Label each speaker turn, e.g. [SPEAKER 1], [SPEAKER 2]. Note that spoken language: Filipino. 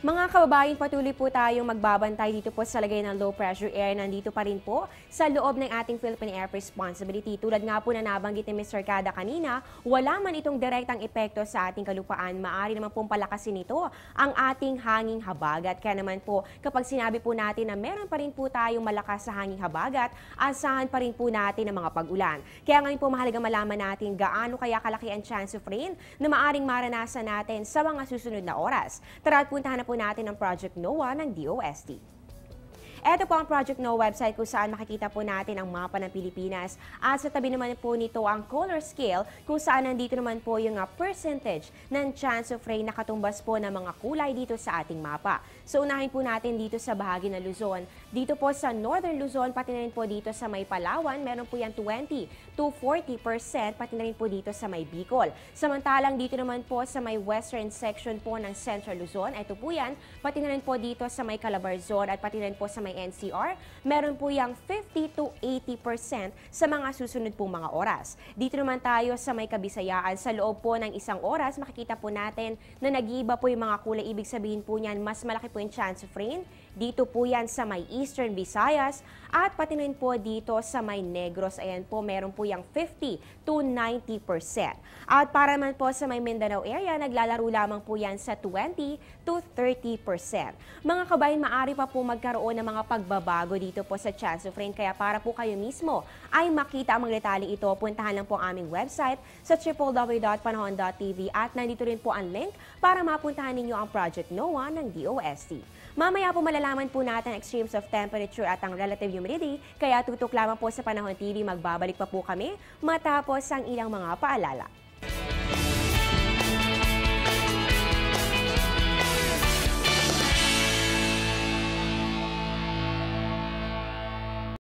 [SPEAKER 1] Mga kababayan, patuloy po tayong magbabantay dito po sa lagay ng low pressure air. Nandito pa rin po sa loob ng ating Philippine Air Responsibility. Tulad nga po na nabanggit ni Mr. Kada kanina, wala man itong direktang epekto sa ating kalupaan. Maaari naman pong palakasin ito ang ating hanging habagat. Kaya naman po, kapag sinabi po natin na meron pa rin po tayong malakas sa hanging habagat, asahan pa rin po natin ang mga pag-ulan. Kaya ngayon po mahalaga malaman natin gaano kaya kalaki ang chance of rain na maaring maranasan natin sa mga susunod na oras. Tara at puntahan na po natin ang Project NOAA ng DOST. Ito po ang Project NOAA website kung saan makikita po natin ang mapa ng Pilipinas at sa tabi naman po nito ang color scale kung saan nandito naman po yung percentage ng chance of rain na katumbas po ng mga kulay dito sa ating mapa. So unahin po natin dito sa bahagi ng Luzon. Dito po sa Northern Luzon, pati na rin po dito sa may Palawan, meron po yan 20 to 40%, pati na rin po dito sa may Bicol. Samantalang dito naman po sa may western section po ng Central Luzon, ito po yan, pati na rin po dito sa may Calabarzon at pati na rin po sa may NCR, meron po yung 50 to 80% sa mga susunod pong mga oras. Dito naman tayo sa may Kabisayaan, sa loob po ng isang oras, makikita po natin na nag-iiba po yung mga kulay. Ibig sabihin po niyan, mas malaki po yung chance of rain. Dito po yan sa may Eastern Visayas at pati rin po dito sa may Negros. Ayan po, meron po yung 50 to 90%. At para naman po sa may Mindanao area, naglalaro lamang po yan sa 20 to 30%. Mga kabayan, maaari pa po magkaroon ng mga pagbabago dito po sa chance of rain. Kaya para po kayo mismo ay makita ang mga detalye ito, puntahan lang po ang aming website sa www.panahon.tv at nandito rin po ang link para mapuntahan ninyo ang Project NOAA ng DOST. Mamaya po malalaman po natin extremes of temperature at ang relative humidity, kaya tutok lamang po sa Panahon TV. Magbabalik pa po kami matapos ang ilang mga paalala.